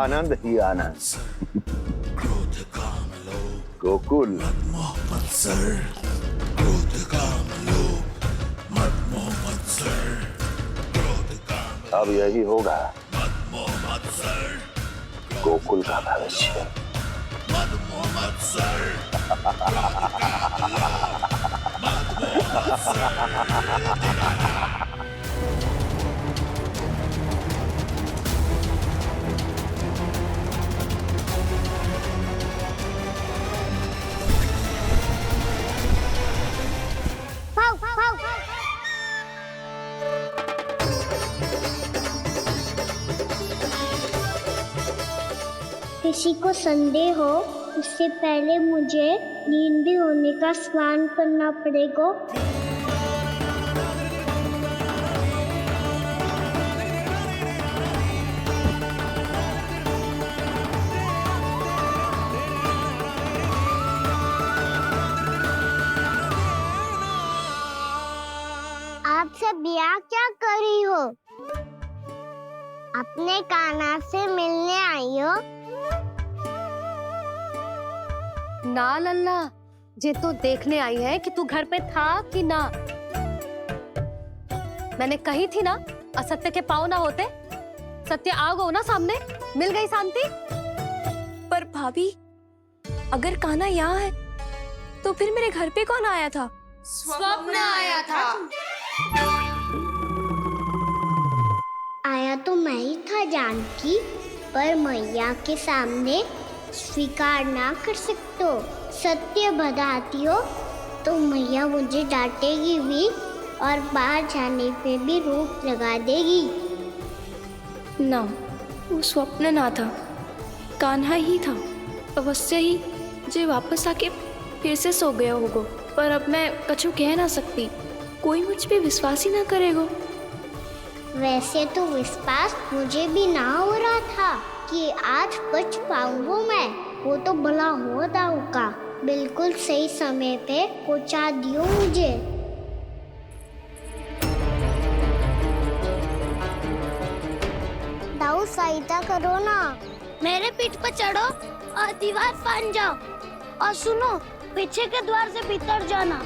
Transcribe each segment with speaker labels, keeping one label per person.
Speaker 1: आनंद ही आनंद। गोकुल अब यही होगा गोकुल का भविष्य।
Speaker 2: किसी को संदेह हो उससे पहले मुझे नींद भी होने का स्नान करना पड़ेगा। आप सब यहाँ क्या कर रही हो? अपने कान्हा से मिलने आई हो?
Speaker 3: ना लल्ला, जे तो देखने आई है कि तू घर पे था कि ना। मैंने कही थी ना, असत्य के पाँव ना होते। सत्य आ गो ना सामने, मिल गई शांति।
Speaker 4: पर भाभी, अगर कान्हा यहाँ है तो फिर मेरे घर पे कौन आया था?
Speaker 3: स्वप्न आया था।
Speaker 2: आया तो मैं ही था जानकी, पर मैया के सामने स्वीकार ना कर सकते हो। सत्य बताती हो तो मैया मुझे डांटेगी भी और बाहर जाने पे भी रोक लगा देगी।
Speaker 4: ना, वो स्वप्न ना था, कान्हा ही था। अवश्य ही जे वापस आके फिर से सो गया होगा। पर अब मैं कछु कह ना सकती, कोई मुझ पे विश्वास ही ना करेगा।
Speaker 2: वैसे तो विश्वास मुझे भी ना हो रहा था कि आज बच पाऊंगा मैं। वो तो भला हो दाऊ का बिल्कुल सही समय पे पहुंचा दियो मुझे। दाऊ सहायता करो ना, मेरे पीठ पर चढ़ो और दीवार फाड़ जाओ। और सुनो, पीछे के द्वार से भीतर जाना।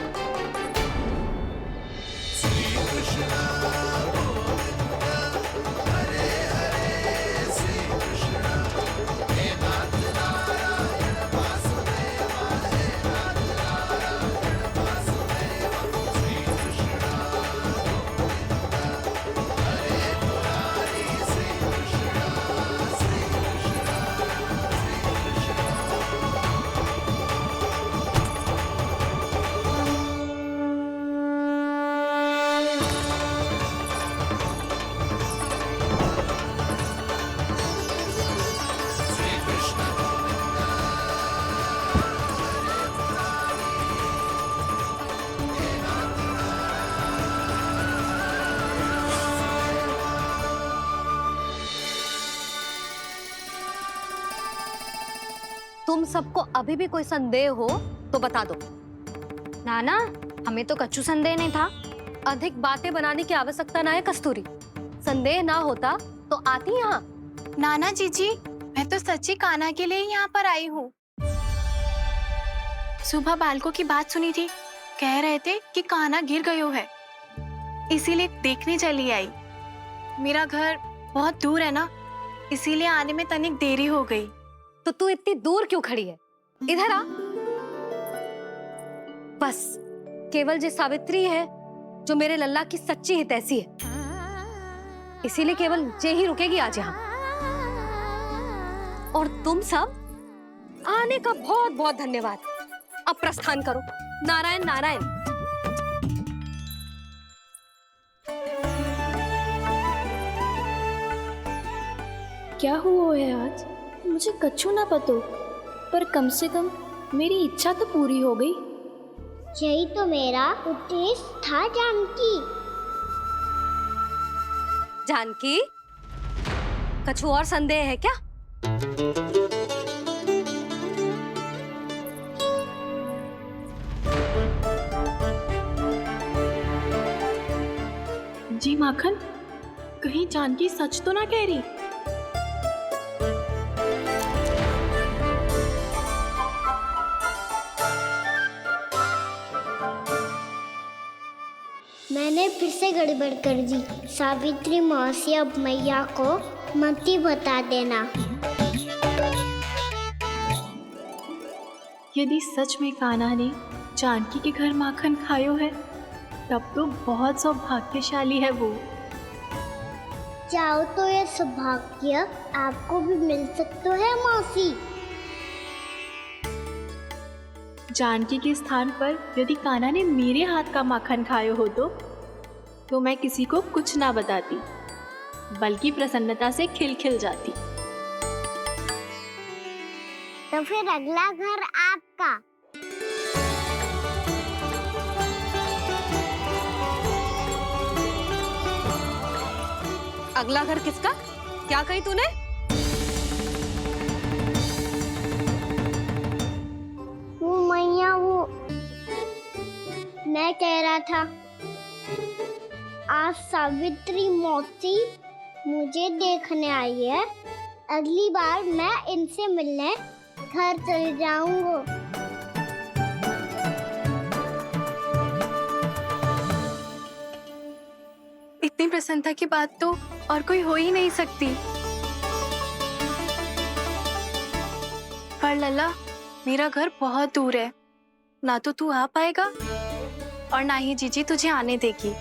Speaker 3: तुम सबको अभी भी कोई संदेह हो तो बता दो।
Speaker 4: नाना, हमें तो कछु संदेह नहीं था।
Speaker 3: अधिक बातें बनाने की आवश्यकता ना है कस्तूरी। संदेह ना होता तो आती यहाँ।
Speaker 5: नाना जीजी, मैं तो सच्ची कान्हा के लिए यहाँ पर आई हूँ। सुबह बालकों की बात सुनी थी, कह रहे थे कि कान्हा गिर गयो है, इसीलिए देखने चली आई। मेरा घर बहुत दूर है ना, इसीलिए आने में तनिक देरी हो गई।
Speaker 3: तो तू इतनी दूर क्यों खड़ी है? इधर आ। बस केवल जे सावित्री है जो मेरे लल्ला की सच्ची हितैषी है, इसीलिए केवल जे ही रुकेगी आज यहाँ। और तुम सब आने का बहुत बहुत धन्यवाद। अब प्रस्थान करो। नारायण नारायण।
Speaker 4: क्या हुआ है आज? मुझे कछु ना पतो, पर कम से कम मेरी इच्छा तो पूरी हो गई।
Speaker 2: यही तो मेरा उद्देश्य था जानकी।
Speaker 3: जानकी, कछु और संदेह है क्या?
Speaker 4: जी माखन, कहीं जानकी सच तो ना कह रही?
Speaker 2: मैंने फिर से गड़बड़ कर दी। सावित्री मौसी अब मैया को मती बता देना।
Speaker 5: यदि सच में कान्हा ने जानकी के घर माखन खायो है तब तो बहुत सौभाग्यशाली है वो।
Speaker 2: चाहो तो ये सौभाग्य आपको भी मिल सकता है मौसी।
Speaker 5: जानकी के स्थान पर यदि कान्हा ने मेरे हाथ का माखन खायो हो तो मैं किसी को कुछ ना बताती, बल्कि प्रसन्नता से खिलखिल जाती।
Speaker 2: तो फिर अगला घर आपका।
Speaker 3: अगला घर किसका? क्या कही तूने?
Speaker 2: वो मैया, वो मैं कह रहा था आज सावित्री मौसी मुझे देखने आई है। अगली बार मैं इनसे मिलने घर चले जाऊंगा।
Speaker 5: इतनी प्रसन्नता की बात तो और कोई हो ही नहीं सकती। पर लल्ला, मेरा घर बहुत दूर है, ना तो तू आ पाएगा और ना ही जीजी तुझे आने देगी।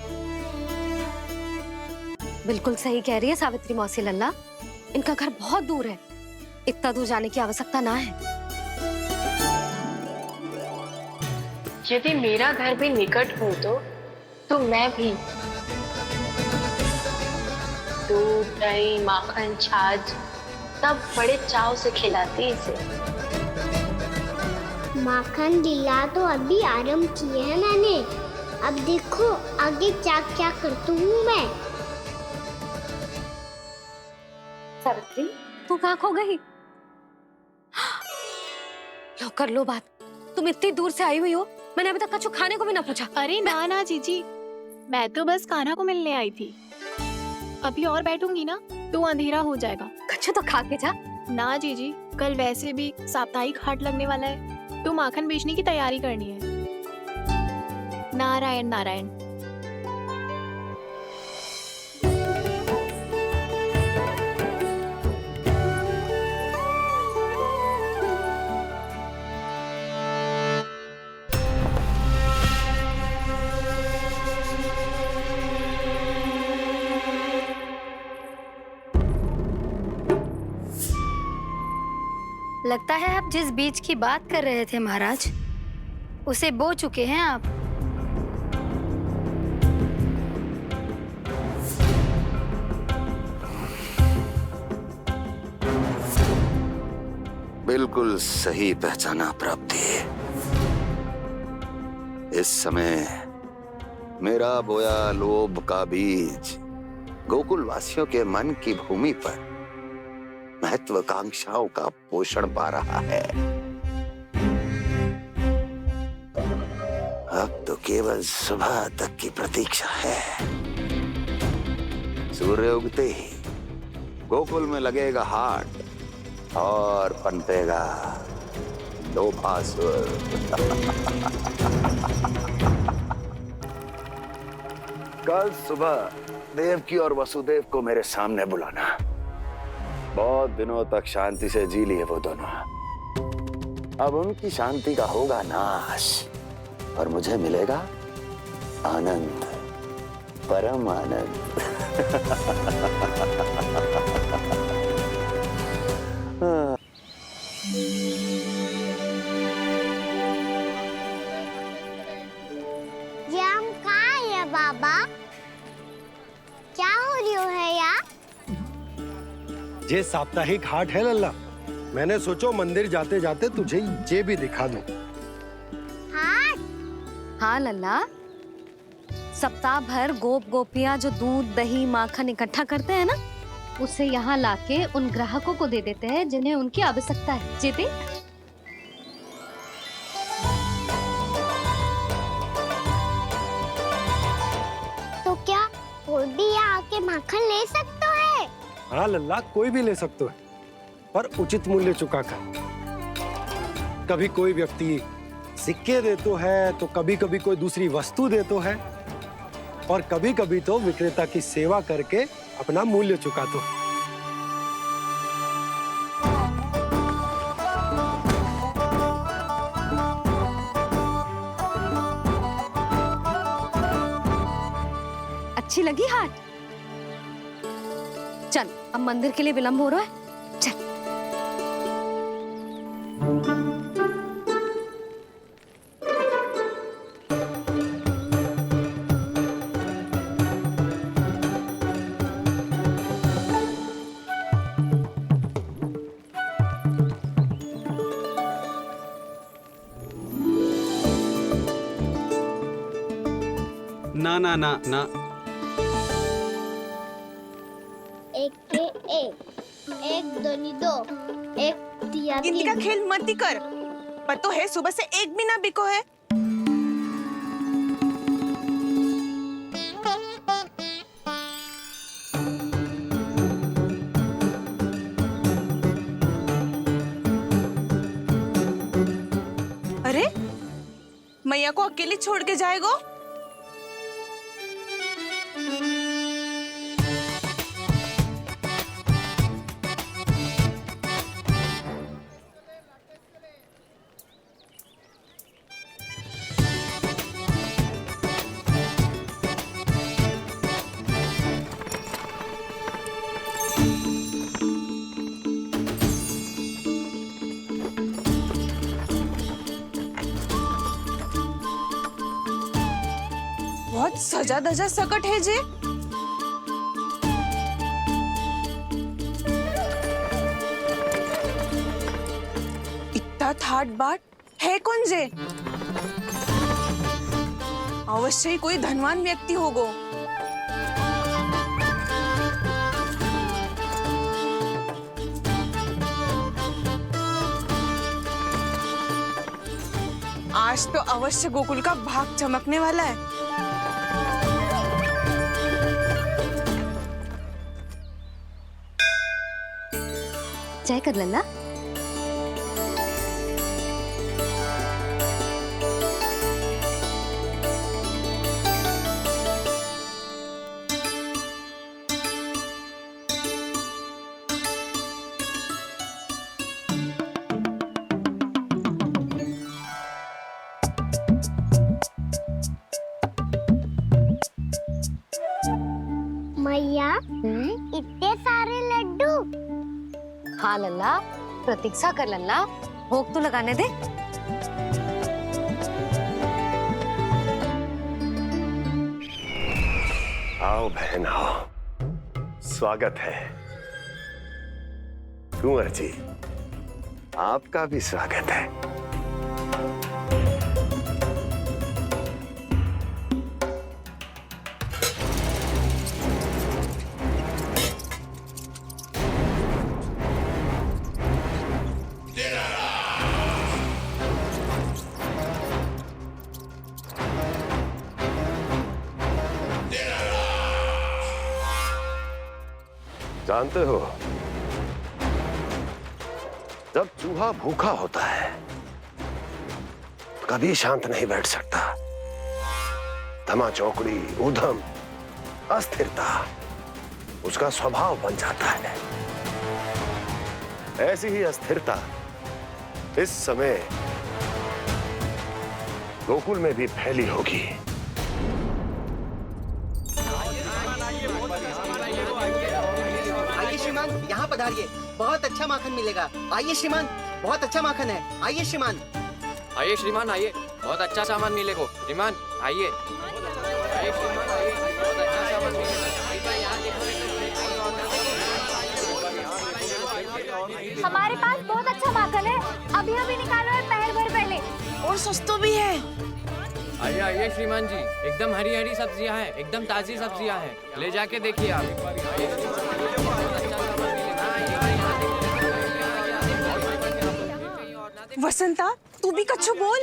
Speaker 3: बिल्कुल सही कह रही है सावित्री मौसी लल्ला, इनका घर बहुत दूर है, इतना दूर जाने की आवश्यकता ना है।
Speaker 5: यदि मेरा घर भी निकट हो तो मैं भी दूध, दही, माखन, छाछ सब बड़े चाव से खिलाती इसे।
Speaker 2: माखन लीला तो अभी आरंभ किए है मैंने, अब देखो आगे क्या क्या करती हूँ मैं।
Speaker 3: सावित्री, तू कहाँ खो गई? लो कर लो बात, तुम इतनी दूर से आई हुई हो, मैंने अभी तक कछु खाने को भी ना पूछा।
Speaker 5: अरे ना ना जीजी, मैं तो बस कान्हा को मिलने आई थी। अभी और बैठूंगी ना तो अंधेरा हो जाएगा।
Speaker 3: कछु तो खा के जा।
Speaker 5: ना जीजी, कल वैसे भी साप्ताहिक हाट लगने वाला है, तो माखन बेचने की तैयारी करनी है। नारायण नारायण।
Speaker 6: लगता है आप जिस बीज की बात कर रहे थे महाराज, उसे बो चुके हैं आप।
Speaker 1: बिल्कुल सही पहचाना प्राप्ति। इस समय मेरा बोया लोभ का बीज गोकुल वासियों के मन की भूमि पर महत्वाकांक्षाओं का पोषण पा रहा है। अब तो केवल सुबह तक की प्रतीक्षा है। सूर्य उगते ही गोकुल में लगेगा हाट और पनपेगा लोभासुर। कल सुबह देवकी और वसुदेव को मेरे सामने बुलाना। बहुत दिनों तक शांति से जी लिए वो दोनों, अब उनकी शांति का होगा नाश और मुझे मिलेगा आनंद, परम आनंद।
Speaker 2: ये हम कहाँ है बाबा? क्या हो रही है यार?
Speaker 7: ये साप्ताहिक हाट है लल्ला, मैंने सोचो मंदिर जाते जाते तुझे ये भी दिखा दूं।
Speaker 2: हाट?
Speaker 3: हाँ लल्ला, सप्ताह भर गोप गोपियां जो दूध, दही, माखन इकट्ठा करते हैं ना, उसे यहाँ लाके उन ग्राहकों को दे देते हैं जिन्हें उनकी आवश्यकता है। जी देख।
Speaker 2: तो क्या कोई भी यहाँ आके माखन ले सकता है?
Speaker 7: हाँ लल्ला, कोई भी ले सकते है, पर उचित मूल्य चुका कर। कभी कोई व्यक्ति सिक्के देतो है तो कभी कभी कोई दूसरी वस्तु देतो है। और कभी कभी तो विक्रेता की सेवा करके अपना मूल्य चुका दो।
Speaker 3: अच्छी लगी हाट? चल अब मंदिर के लिए विलंब हो रहा है, चल।
Speaker 8: ना ना ना ना,
Speaker 2: एक के एक दोनी दो, एक दिया
Speaker 9: गिनती का
Speaker 2: तीन।
Speaker 9: खेल मत ही कर। पर तो है सुबह से एक भी ना बिको है। अरे मैया को अकेले छोड़ के जाएगो? बहुत सजा धजा सकट है जे। इतना थाट बाट है कौन जे? अवश्य ही कोई धनवान व्यक्ति होगो। आज तो अवश्य गोकुल का भाग चमकने वाला है।
Speaker 3: जय कर लल्ला।
Speaker 2: मैया इतने सारे लड्डू।
Speaker 3: हाँ लल्ला, प्रतीक्षा कर लल्ला, भोग तो लगाने दे।
Speaker 1: आओ बहन आओ, स्वागत है। कुंवर जी, आपका भी स्वागत है। जानते हो, जब चूहा भूखा होता है तो कभी शांत नहीं बैठ सकता। धमा चौकड़ी, उधम, अस्थिरता उसका स्वभाव बन जाता है। ऐसी ही अस्थिरता इस समय गोकुल में भी फैली होगी।
Speaker 10: श्रीमान यहाँ पधारिए, बहुत अच्छा माखन मिलेगा। आइए श्रीमान, बहुत अच्छा माखन है। आइए श्रीमान।
Speaker 11: आइए श्रीमान, आइए, बहुत अच्छा सामान मिलेगा। श्रीमान आइए, आइए श्रीमान, आइए, बहुत अच्छा सामान मिलेगा।
Speaker 3: हमारे पास बहुत अच्छा माखन है, अभी अभी निकालो है, पहर भर पहले।
Speaker 9: और सस्तो भी है।
Speaker 11: आइए आइए श्रीमान जी, एकदम हरी हरी सब्जियां हैं, एकदम ताजी सब्जियां हैं, ले जाके देखिए आप।
Speaker 9: वसंता, तू भी कच्छु बोल।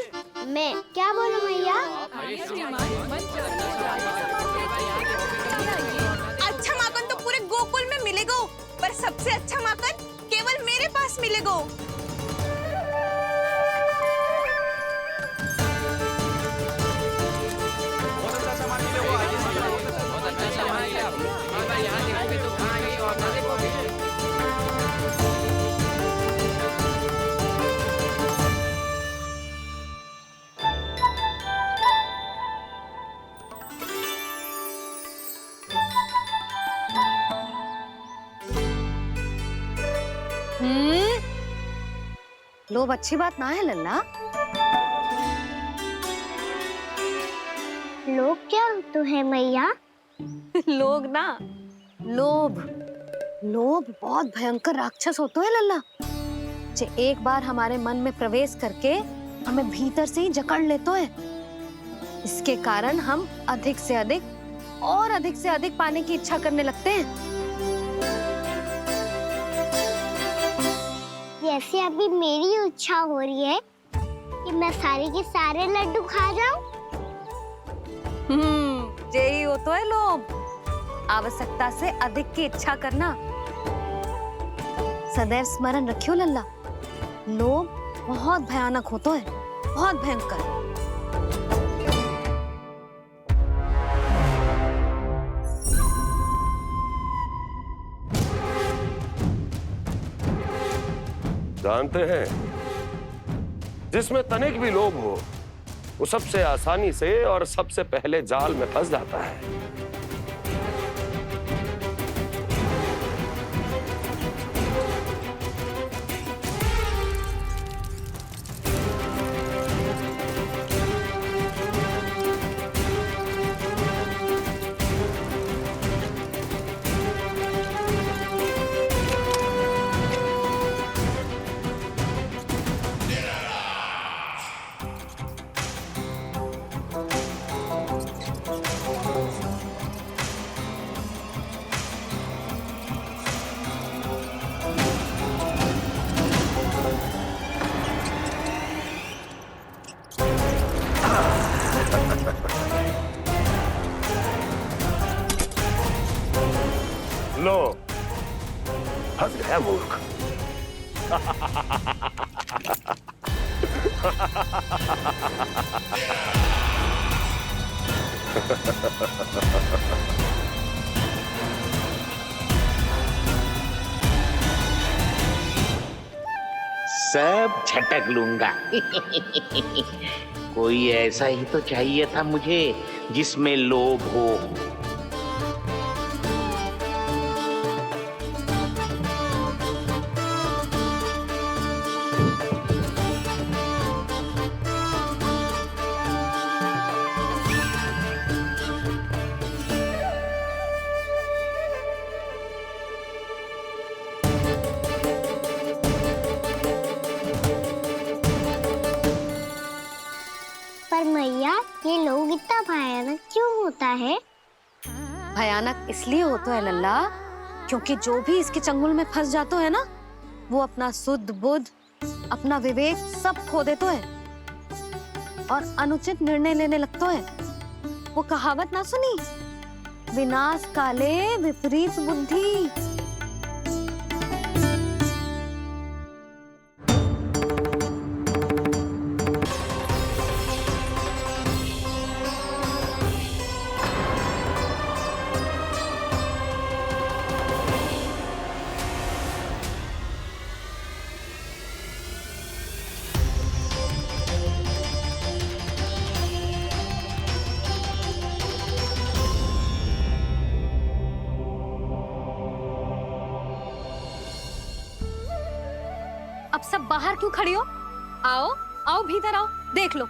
Speaker 2: मैं क्या बोलूं मैया?
Speaker 9: अच्छा माखन तो पूरे गोकुल में मिलेगा, पर सबसे अच्छा माखन केवल मेरे पास मिलेगा।
Speaker 3: लोभ अच्छी बात ना है लल्ला।
Speaker 2: लोग क्या तो है मैया?
Speaker 3: लोग ना, लोभ। लोभ बहुत भयंकर राक्षस होते हैं लल्ला, जो एक बार हमारे मन में प्रवेश करके हमें भीतर से ही जकड़ लेते हैं। इसके कारण हम अधिक से अधिक और अधिक से अधिक पाने की इच्छा करने लगते हैं।
Speaker 2: जैसे अभी मेरी इच्छा हो रही है कि मैं सारे के सारे लड्डू खा जाऊं।
Speaker 3: यही हो तो है लोभ, आवश्यकता से अधिक की इच्छा करना। सदैव स्मरण रखियो लल्ला, लोभ बहुत भयानक होता है, बहुत भयंकर।
Speaker 12: जानते हैं, जिसमें तनिक भी लोभ हो वो सबसे आसानी से और सबसे पहले जाल में फंस जाता है। लो, फंस गया मूर्ख।
Speaker 13: सब झटक लूंगा। कोई ऐसा ही तो चाहिए था मुझे जिसमें लोभ हो।
Speaker 2: पर मैया, ये लोग इतना भयानक क्यों होता है?
Speaker 3: भयानक इसलिए होता है लल्ला, क्योंकि जो भी इसके चंगुल में फंस जाता है ना, वो अपना शुद्ध बुद्ध, अपना विवेक सब खो देता है और अनुचित निर्णय लेने लगता है। वो कहावत ना सुनी, विनाश काले विपरीत बुद्धि। अब सब बाहर क्यों खड़ी हो? आओ आओ भीतर आओ, देख लो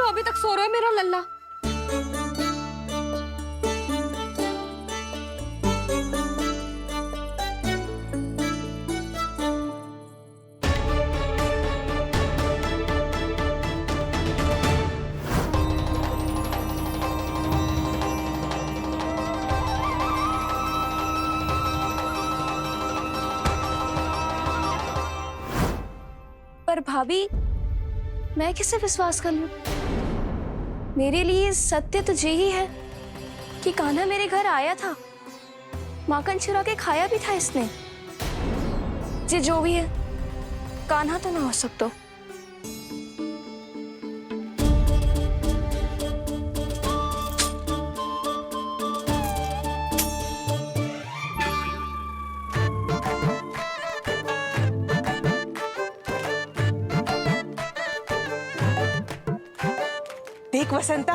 Speaker 3: अभी तक सो रहा है मेरा लल्ला।
Speaker 4: पर भाभी, मैं किसे विश्वास कर लूं? मेरे लिए सत्य तो यही है कि कान्हा मेरे घर आया था, माखन चुरा के खाया भी था इसने। ये जो भी है, कान्हा तो ना हो सकता।
Speaker 9: देख वसंता,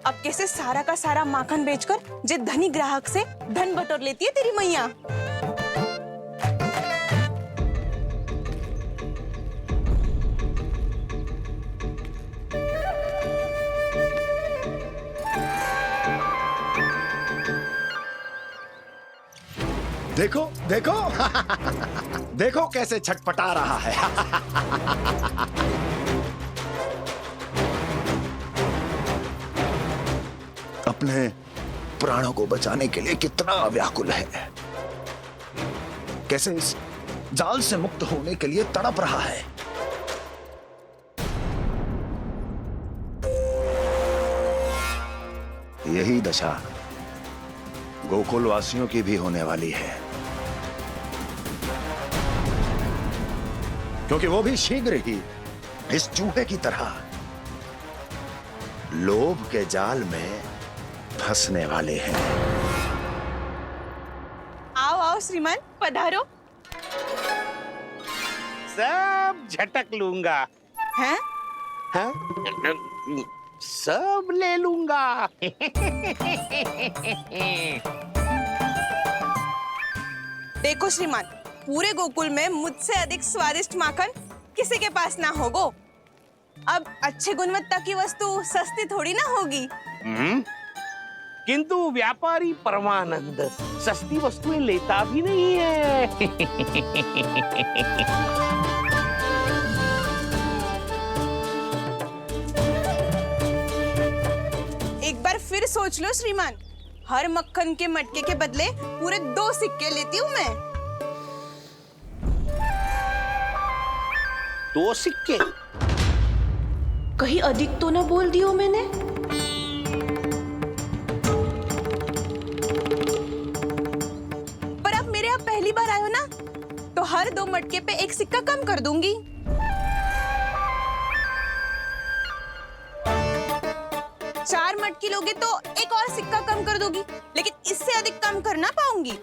Speaker 9: अब कैसे सारा का सारा माखन बेचकर जे धनी ग्राहक से धन बटोर लेती है तेरी मैया।
Speaker 1: देखो देखो देखो कैसे छटपटा रहा है। अपने प्राणों को बचाने के लिए कितना व्याकुल है, कैसे इस जाल से मुक्त होने के लिए तड़प रहा है। यही दशा गोकुल वासियों की भी होने वाली है, क्योंकि वो भी शीघ्र ही इस चूहे की तरह लोभ के जाल में फंसने वाले हैं।
Speaker 9: आओ आओ श्रीमान, पधारो।
Speaker 13: सब झटक लूंगा।
Speaker 9: हैं?
Speaker 13: हाँ? सब ले लूंगा।
Speaker 9: देखो श्रीमान, पूरे गोकुल में मुझसे अधिक स्वादिष्ट माखन किसी के पास ना होगो। अब अच्छे गुणवत्ता की वस्तु सस्ती थोड़ी ना होगी।
Speaker 13: किंतु व्यापारी परमानंद सस्ती वस्तुएं लेता भी नहीं है।
Speaker 9: एक बार फिर सोच लो श्रीमान, हर मक्खन के मटके के बदले पूरे 2 सिक्के लेती हूँ मैं।
Speaker 13: 2 सिक्के?
Speaker 9: कहीं अधिक तो ना बोल दियो मैंने? पर आप मेरे यहाँ पहली बार आए हो ना, तो हर 2 मटके पे 1 सिक्का कम कर दूंगी। चार मटकी लोगे तो 1 और सिक्का कम कर दोगी, लेकिन इससे अधिक कम कर ना पाऊंगी।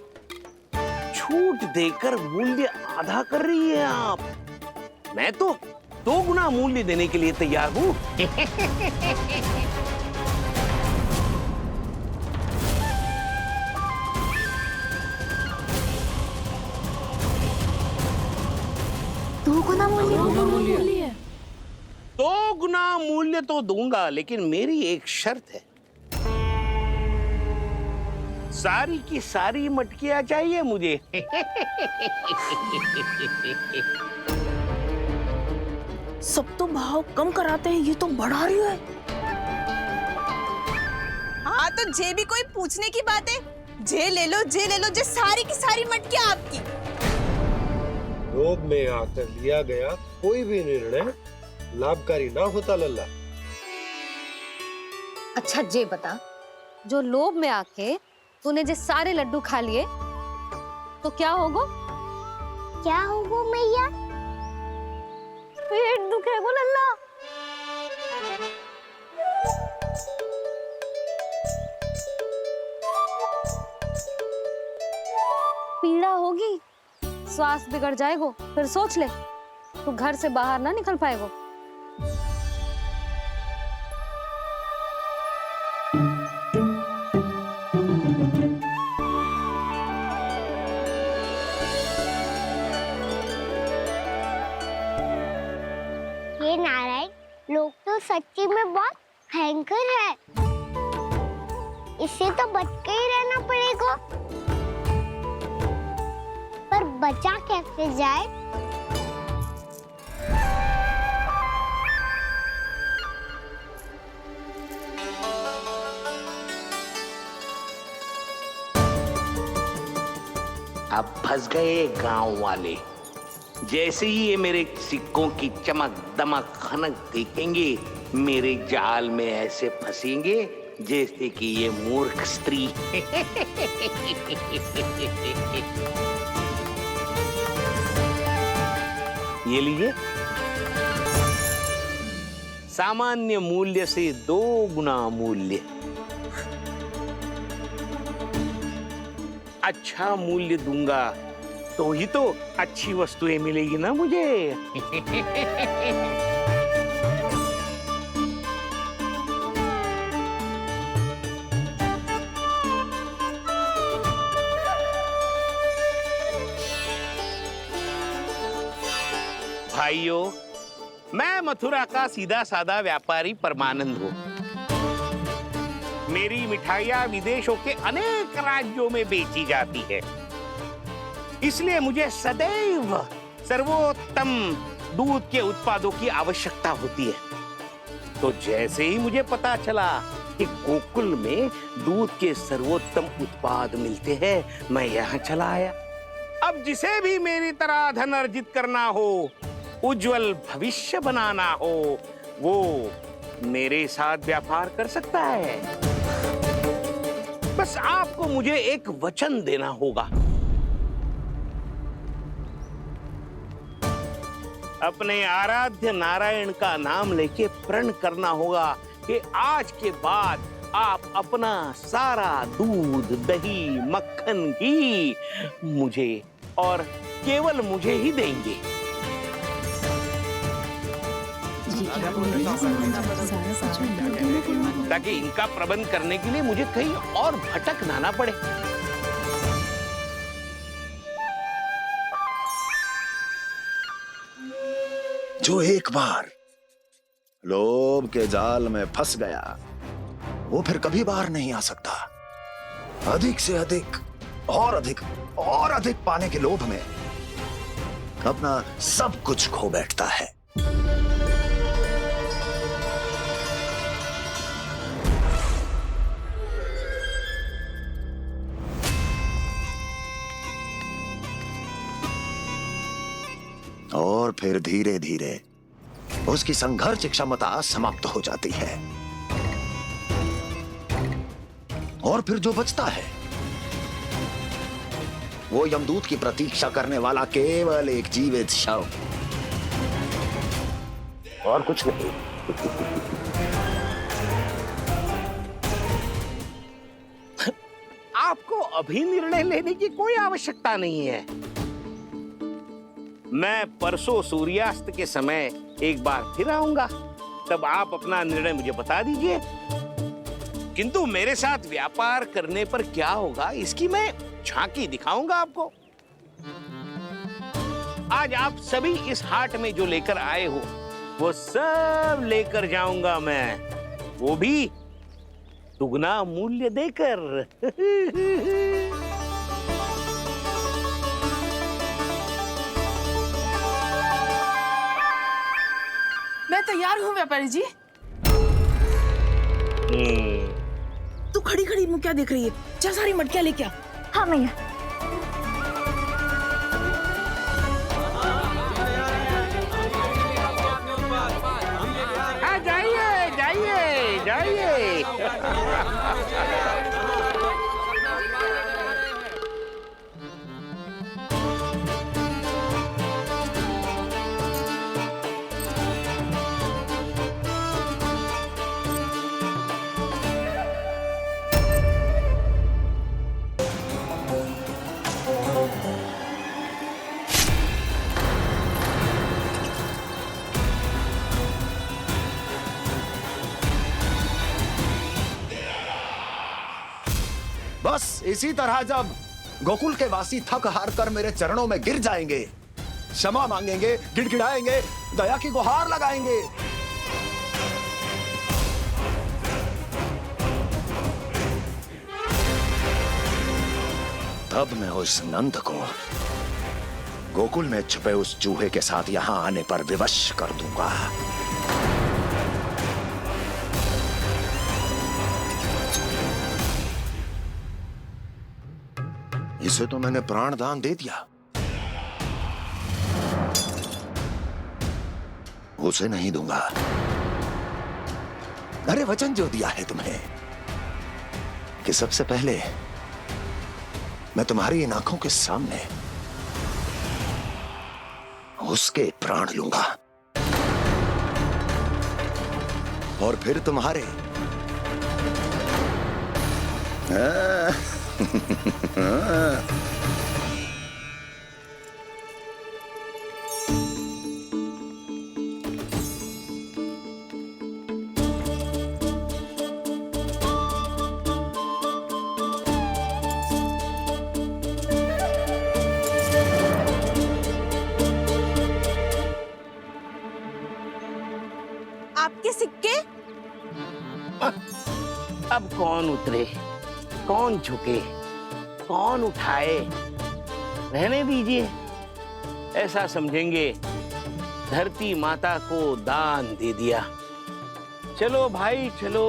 Speaker 13: छूट देकर मूल्य आधा कर रही है आप। मैं तो 2 गुना मूल्य देने के लिए तैयार हूँ।
Speaker 5: दो गुना मूल्य?
Speaker 13: 2 गुना मूल्य तो दूंगा, लेकिन मेरी एक शर्त है। सारी की सारी मटकियां चाहिए मुझे।
Speaker 9: सब तो भाव कम कराते हैं, ये तो बढ़ा रही है। हाँ तो जे भी कोई पूछने की बात है, जे ले लो, जे ले लो, जे सारी की सारी मटकियां आपकी।
Speaker 7: लोभ में आकर लिया गया कोई भी निर्णय लाभकारी ना होता लल्ला।
Speaker 3: अच्छा जे बता, जो लोभ में आके तूने जे सारे लड्डू खा लिए तो क्या होगा?
Speaker 2: क्या होगा मैया?
Speaker 3: पेट दुखेगा लल्ला। पीड़ा होगी, स्वास्थ्य बिगड़ जाएगा। फिर सोच ले, तू घर से बाहर ना निकल पाएगा।
Speaker 2: ये नारायण लोग तो सच्ची में बहुत भयंकर है, इससे तो बच के ही रहना पड़ेगा। पर बचा कैसे जाए?
Speaker 13: अब फंस गए गांव वाले। जैसे ही ये मेरे सिक्कों की चमक दमक खनक देखेंगे, मेरे जाल में ऐसे फंसेंगे जैसे कि ये मूर्ख स्त्री। ये लीजिए, सामान्य मूल्य से 2 गुना मूल्य। अच्छा मूल्य दूंगा तो ही तो अच्छी वस्तुएं मिलेगी ना मुझे। भाइयों, मैं मथुरा का सीधा साधा व्यापारी परमानंद हूँ। मेरी मिठाइयाँ विदेशों के अनेक राज्यों में बेची जाती है। इसलिए मुझे सदैव सर्वोत्तम दूध के उत्पादों की आवश्यकता होती है। तो जैसे ही मुझे पता चला कि गोकुल में दूध के सर्वोत्तम उत्पाद मिलते हैं, मैं यहाँ चला आया। अब जिसे भी मेरी तरह धन अर्जित करना हो, उज्जवल भविष्य बनाना हो, वो मेरे साथ व्यापार कर सकता है। बस आपको मुझे एक वचन देना होगा। अपने आराध्य नारायण का नाम लेके प्रण करना होगा कि आज के बाद आप अपना सारा दूध, दही, मक्खन, घी मुझे और केवल मुझे ही देंगे। ताकि इनका प्रबंध करने के लिए मुझे कहीं और भटकना ना पड़े।
Speaker 1: जो एक बार लोभ के जाल में फंस गया, वो फिर कभी बाहर नहीं आ सकता। अधिक से अधिक और अधिक और अधिक पाने के लोभ में अपना सब कुछ खो बैठता है। और फिर धीरे धीरे उसकी संघर्ष क्षमता समाप्त हो जाती है, और फिर जो बचता है वो यमदूत की प्रतीक्षा करने वाला केवल एक जीवित शव, और कुछ नहीं।
Speaker 13: आपको अभी निर्णय लेने की कोई आवश्यकता नहीं है। मैं परसों सूर्यास्त के समय एक बार फिर आऊंगा, तब आप अपना निर्णय मुझे बता दीजिए। किंतु मेरे साथ व्यापार करने पर क्या होगा, इसकी मैं झांकी दिखाऊंगा आपको। आज आप सभी इस हाट में जो लेकर आए हो, वो सब लेकर जाऊंगा मैं, वो भी दुगना मूल्य देकर।
Speaker 9: मैं तैयार हूँ व्यापारी जी। तू खड़ी खड़ी मुँह क्या देख रही है? चल सारी मटकियाँ लेके आ।
Speaker 6: हाँ मैया।
Speaker 13: हाँ जाइए जाइए जाइए।
Speaker 1: बस इसी तरह जब गोकुल के वासी थक हार कर मेरे चरणों में गिर जाएंगे, क्षमा मांगेंगे, गिड़गिड़ाएंगे, दया की गुहार लगाएंगे, तब मैं उस नंद को गोकुल में छुपे उस चूहे के साथ यहां आने पर विवश कर दूंगा। इसे तो मैंने प्राण दान दे दिया, उसे नहीं दूंगा। अरे वचन जो दिया है तुम्हें कि सबसे पहले मैं तुम्हारी इन आंखों के सामने उसके प्राण लूंगा, और फिर तुम्हारे।
Speaker 9: आपके सिक्के?
Speaker 13: अब कौन उतरे, कौन झुके, कौन उठाए, रहने दीजिए, ऐसा समझेंगे धरती माता को दान दे दिया। चलो भाई चलो।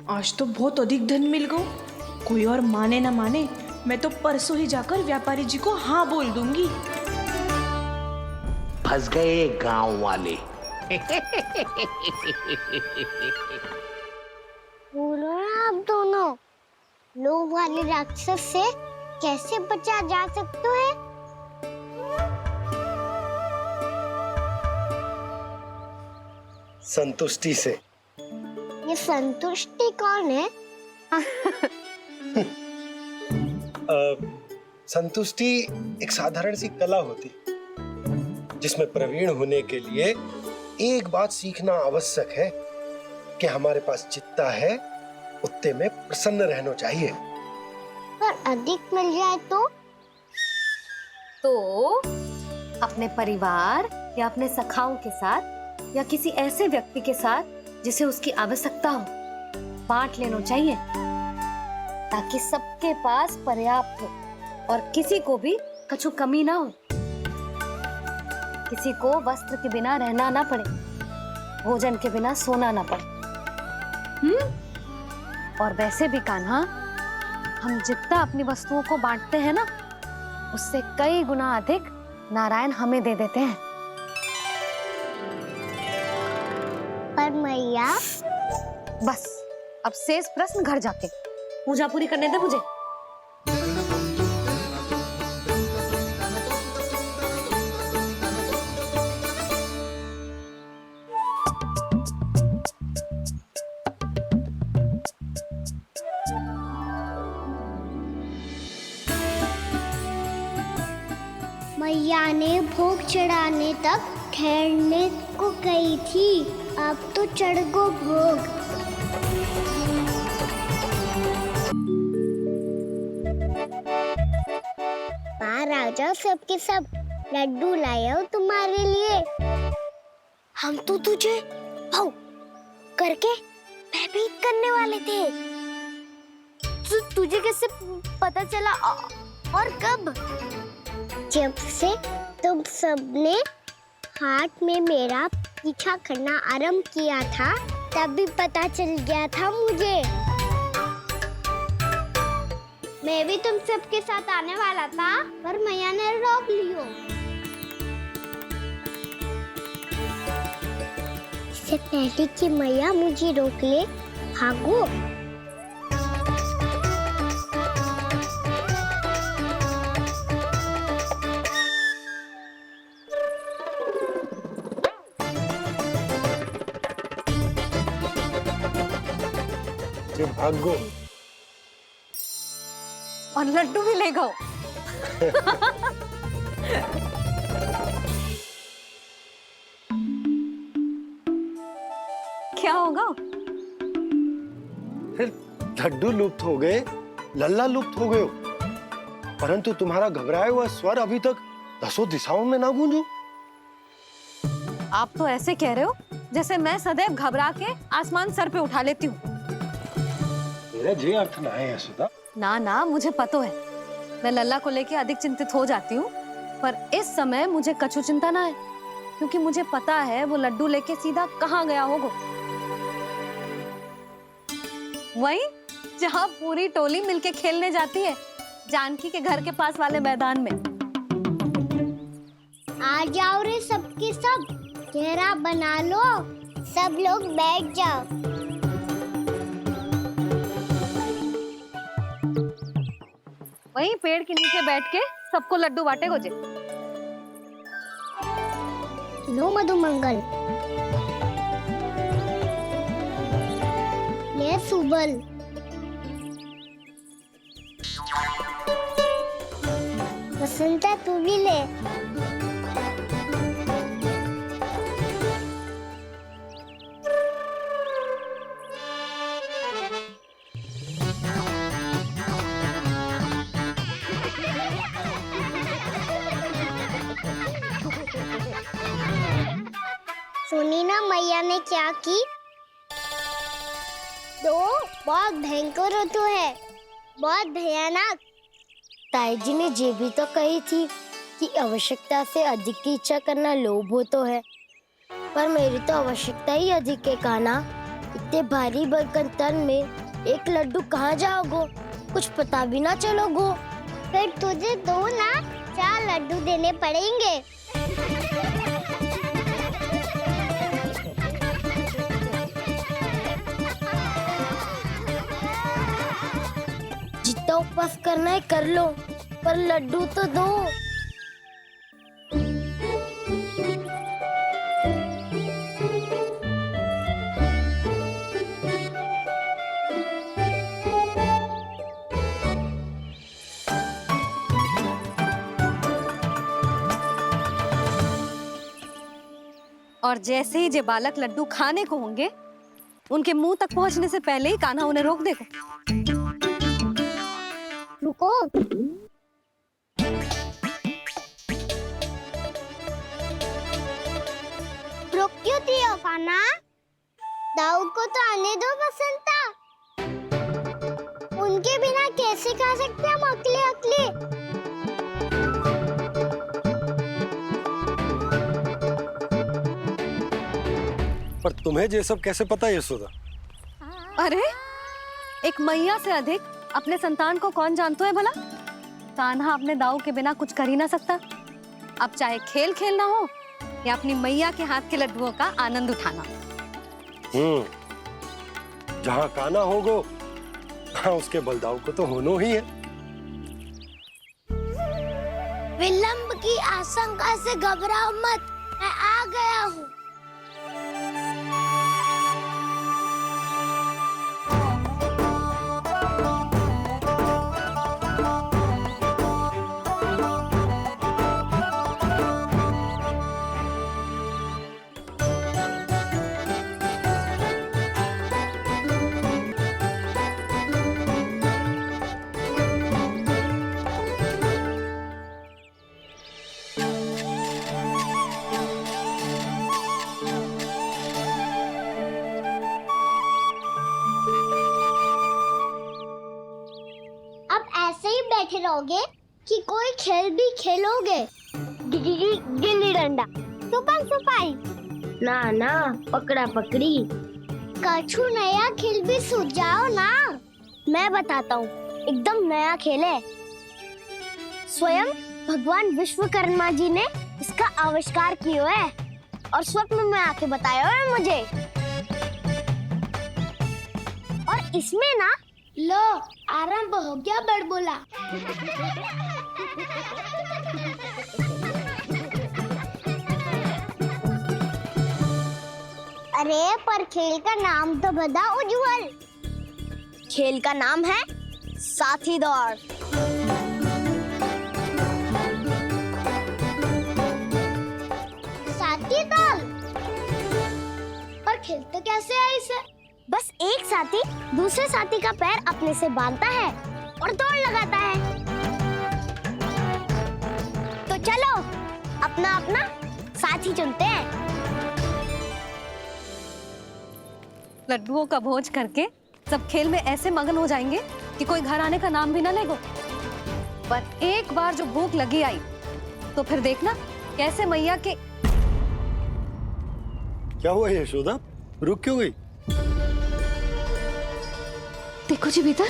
Speaker 9: आज तो बहुत अधिक धन मिल गो। कोई और माने ना माने, मैं तो परसों ही जाकर व्यापारी जी को हाँ बोल दूंगी।
Speaker 13: फंस गए गांव वाले।
Speaker 2: बोलो ना आप दोनों, लोभ वाले राक्षस से कैसे बचा जा सकता है?
Speaker 7: संतुष्टि से।
Speaker 2: ये संतुष्टि कौन है?
Speaker 7: संतुष्टि एक साधारण सी कला होती जिसमें प्रवीण होने के लिए एक बात सीखना आवश्यक है कि हमारे पास जितना है उतने में प्रसन्न रहना चाहिए।
Speaker 2: पर अधिक मिल जाए
Speaker 3: तो अपने परिवार या अपने सखाओं के साथ या किसी ऐसे व्यक्ति के साथ जिसे उसकी आवश्यकता हो बांट लेना चाहिए, ताकि सबके पास पर्याप्त हो और किसी को भी कछु कमी ना हो, किसी को वस्त्र के बिना रहना ना पड़े, भोजन के बिना सोना ना पड़े। और वैसे भी कान्हा, हम जितना अपनी वस्तुओं को बांटते हैं ना, उससे कई गुना अधिक नारायण हमें दे देते हैं।
Speaker 2: पर मैया,
Speaker 3: बस अब शेष प्रश्न घर जाके पूजा पूरी करने दे मुझे।
Speaker 2: मैया ने भोग चढ़ाने तक ठहरने को कही थी, अब तो चढ़ गो भोग। बाहर आ जाओ, सबके सब लड्डू लाए हो तुम्हारे लिए। हम तो तुझे भाव करके भयभीत करने वाले थे। तुझे कैसे पता चला और कब? जब से तुम सबने हाथ में मेरा पीछा करना आरंभ किया था, तभी पता चल गया था मुझे। मैं भी तुम सबके साथ आने वाला था, पर मैया ने रोक लियो। इससे पहले कि मैया मुझे रोक ले, भागो।
Speaker 7: भागो
Speaker 3: और लड्डू भी ले गो। क्या होगा?
Speaker 7: लड्डू लुप्त हो गए, लल्ला लुप्त हो गए, परंतु तुम्हारा घबराया हुआ स्वर अभी तक 10 दिशाओं में ना गूंजो।
Speaker 3: आप तो ऐसे कह रहे हो जैसे मैं सदैव घबरा के आसमान सर पे उठा लेती हूँ।
Speaker 7: मेरा जे अर्थ ना है यशोदा।
Speaker 3: ना ना, मुझे पता है, मैं लल्ला को लेके अधिक चिंतित हो जाती हूँ, पर इस समय मुझे कछु चिंता ना है, क्योंकि मुझे पता है वो लड्डू लेके सीधा कहाँ गया होगा। वहीं जहाँ पूरी टोली मिलके खेलने जाती है, जानकी के घर के पास वाले मैदान में।
Speaker 2: आ जाओ रे सबके सब, घेरा बना लो, सब लोग बैठ जाओ।
Speaker 3: वहीं पेड़ के नीचे बैठ के सबको लड्डू बांटे गोजे।
Speaker 2: लो मधुमंगल, ले सुबल, वसंता तू भी ले। की? तो बहुत भयंकर ऋतु है, बहुत भयानक।
Speaker 14: ताई जी ने ये भी तो कही थी कि आवश्यकता से अधिक की इच्छा करना लोभ हो तो है, पर मेरी तो आवश्यकता ही अधिक है कान्हा। इतने भारी बर्तन तन में एक लड्डू कहाँ जाओगो, कुछ पता भी ना चलोगो।
Speaker 2: फिर तुझे 2 ना 4 लड्डू देने पड़ेंगे।
Speaker 14: जितना उपवास करना है कर लो, पर लड्डू तो दो।
Speaker 3: और जैसे ही जे बालक लड्डू खाने को होंगे, उनके मुंह तक पहुंचने से पहले ही कान्हा उन्हें रोक देगा।
Speaker 2: रुको। रुक क्यों दिया कान्हा? दाऊ को तो आने दो बसंता। उनके बिना कैसे खा सकते हम अकेले अकेले?
Speaker 7: पर तुम्हें ये सब कैसे पता है यशोदा?
Speaker 3: अरे, एक मैया से अधिक अपने संतान को कौन जानता है भला? कान्हा अपने दाऊ के बिना कुछ कर ही ना सकता। अब चाहे खेल खेलना हो या अपनी मैया के हाथ के लड्डुओं का आनंद उठाना।
Speaker 7: जहाँ कान्हा होगो, हाँ उसके बलदाऊ को तो होना ही है।
Speaker 14: विलंब की आशंका से घबराओ मत, मैं आ गया हूँ।
Speaker 2: बैठे रहोगे कि कोई खेल भी खेलोगे? गिल्ली डंडा, छुपन छुपाई?
Speaker 14: ना ना, पकड़ा पकड़ी।
Speaker 2: कछु नया खेल भी सुझाओ ना।
Speaker 14: मैं बताता हूँ, एकदम नया खेल है। स्वयं भगवान विश्वकर्मा जी ने इसका आविष्कार किया है और स्वप्न में आके बताया है मुझे। और इसमें ना, लो आरंभ हो गया बड़बोला।
Speaker 2: अरे पर खेल का नाम तो बता उज्जवल।
Speaker 14: खेल का नाम है साथी दौड़।
Speaker 2: साथी दौड़? पर खेलते कैसे है इसे?
Speaker 14: बस एक साथी दूसरे साथी का पैर अपने से बांधता है और दौड़ लगाता है। तो चलो अपना अपना साथी चुनते हैं।
Speaker 3: लड्डुओं का भोज करके सब खेल में ऐसे मगन हो जाएंगे कि कोई घर आने का नाम भी ना लेगो। पर एक बार जो भूख लगी आई तो फिर देखना कैसे मैया के।
Speaker 7: क्या हुआ यशोदा, रुक क्यों गई?
Speaker 3: देखो जी भीतर।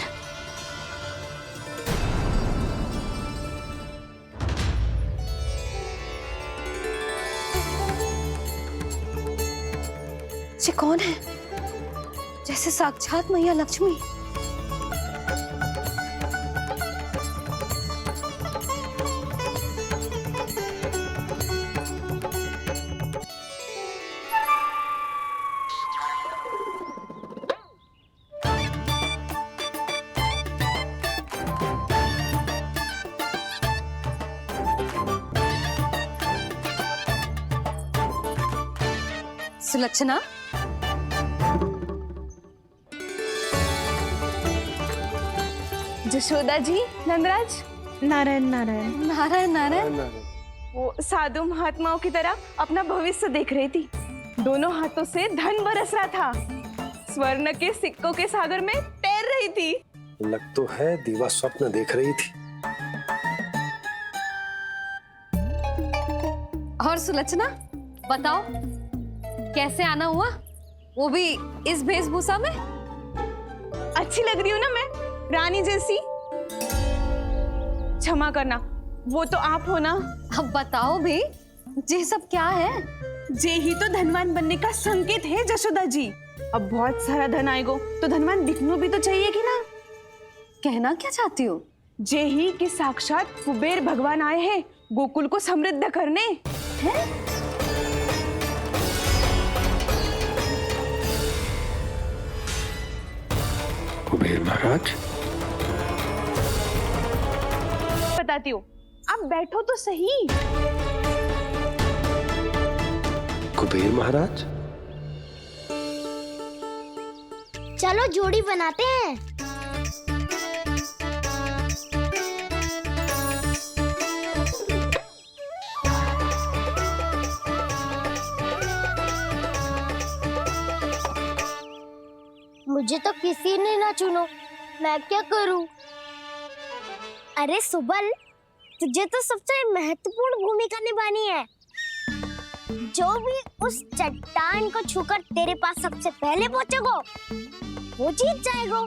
Speaker 3: ये कौन है? जैसे साक्षात मैया लक्ष्मी। सुलक्षणा,
Speaker 9: जशोदा जी, नंदराज, नारायण नारायण।
Speaker 3: नारायण नारायण।
Speaker 9: वो साधु महात्माओं की तरह अपना भविष्य देख रही थी। दोनों हाथों से धन बरस रहा था, स्वर्ण के सिक्कों के सागर में तैर रही थी।
Speaker 7: लग तो है दीवा स्वप्न देख रही थी।
Speaker 3: और सुलक्षणा बताओ, कैसे आना हुआ, वो भी इस वेशभूषा में?
Speaker 9: अच्छी लग रही हूँ ना मैं, रानी जैसी? क्षमा करना, वो तो आप हो ना।
Speaker 3: अब बताओ भी, ये सब क्या है?
Speaker 9: जे ही तो धनवान बनने का संकेत है जशोदा जी। अब बहुत सारा धन आएगा तो धनवान दिखना भी तो चाहिए कि ना।
Speaker 3: कहना क्या चाहती हो?
Speaker 9: जे ही कि साक्षात कुबेर भगवान आए हैं गोकुल को समृद्ध करने। हैं?
Speaker 7: कुबेर महाराज?
Speaker 9: बताती हूँ, आप बैठो तो सही।
Speaker 7: कुबेर महाराज?
Speaker 2: चलो जोड़ी बनाते हैं। मुझे तो किसी ने ना चुनो, मैं क्या करूं? अरे सुबल, तुझे तो सबसे महत्वपूर्ण भूमिका निभानी है। जो भी उस चट्टान को छूकर तेरे पास सबसे पहले पहुंचेगा, वो जीत जाएगा।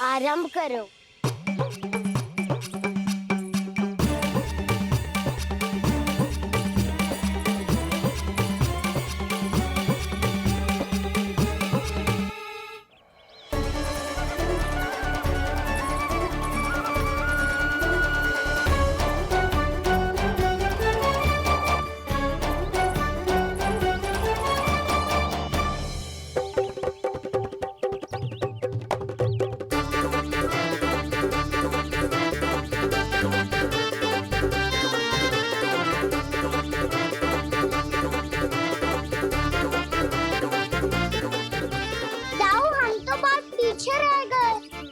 Speaker 2: आरंभ करो।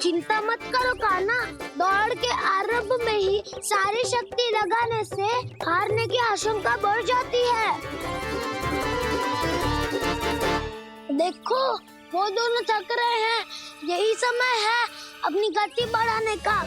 Speaker 2: चिंता मत करो कान्हा, दौड़ के आरंभ में ही सारी शक्ति लगाने से हारने की आशंका बढ़ जाती है। देखो वो दोनों थक रहे हैं, यही समय है अपनी गति बढ़ाने का।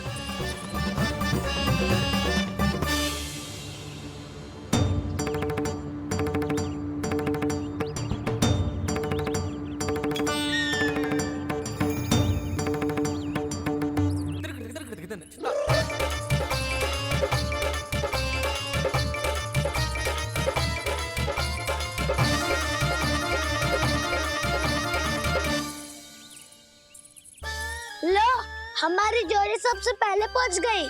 Speaker 2: हमारी जोड़ी सबसे पहले पहुंच गई।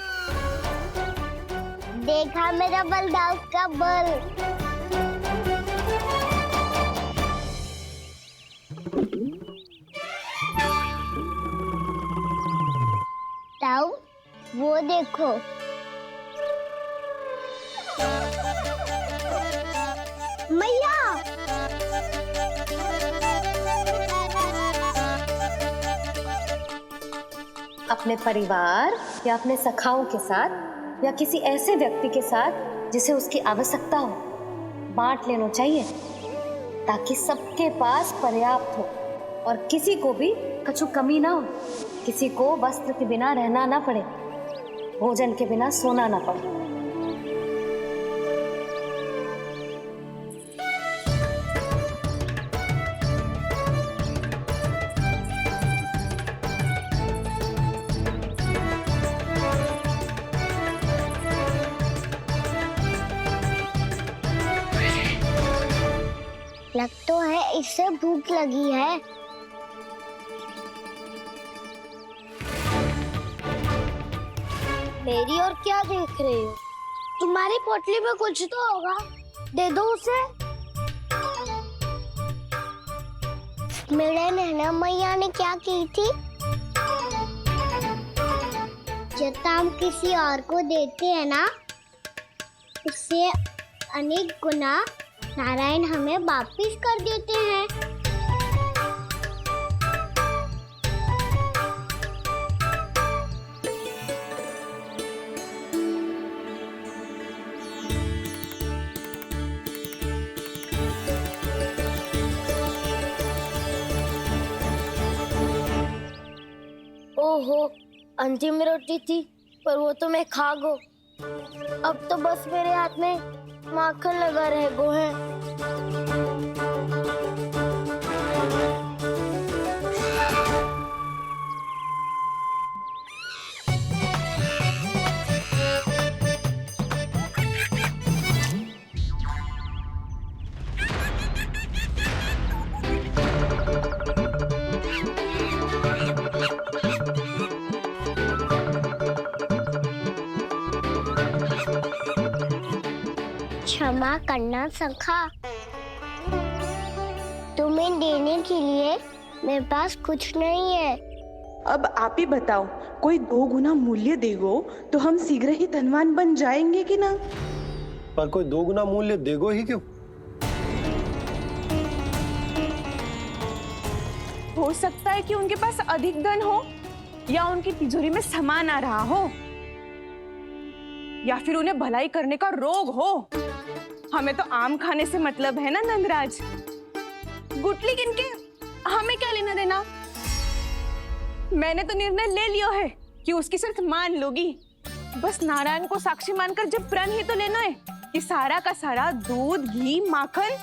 Speaker 2: देखा मेरा बलदाव का बल। ताऊ, वो देखो। मैया।
Speaker 3: अपने परिवार या अपने सखाओं के साथ या किसी ऐसे व्यक्ति के साथ जिसे उसकी आवश्यकता हो, बांट लेना चाहिए ताकि सबके पास पर्याप्त हो और किसी को भी कछु कमी ना हो, किसी को वस्त्र के बिना रहना ना पड़े, भोजन के बिना सोना ना पड़े।
Speaker 2: लग तो है इससे भूख लगी है। मेरी और क्या देख रहे हो? तुम्हारी पोटली में कुछ तो होगा, दे दो उसे। मेरे नैना मैया ने क्या की थी? जितना हम किसी और को देते हैं ना, उससे अनेक गुना नारायण हमें वापिस कर देते हैं।
Speaker 14: ओहो, अंतिम रोटी थी, पर वो तो मैं खा गो। अब तो बस मेरे हाथ में माखन लगा रह गो है।
Speaker 2: क्षमा करना सखा, तुम्हें देने के लिए मेरे पास कुछ नहीं है।
Speaker 9: अब आप ही बताओ, कोई 2 गुना मूल्य देगो तो हम शीघ्र ही धनवान बन जाएंगे कि ना?
Speaker 7: पर कोई 2 गुना मूल्य देगो ही क्यों?
Speaker 9: हो सकता है कि उनके पास अधिक धन हो, या उनकी तिजोरी में सामान आ रहा हो, या फिर उन्हें भलाई करने का रोग हो। हमें तो आम खाने से मतलब है ना नंदराज। गुटली किनके, हमें क्या लेना देना। मैंने तो निर्णय ले लिया है कि उसकी सिर्फ मान लोगी। बस नारायण को साक्षी मानकर जब प्रण ही तो लेना है कि सारा का सारा दूध, घी, माखन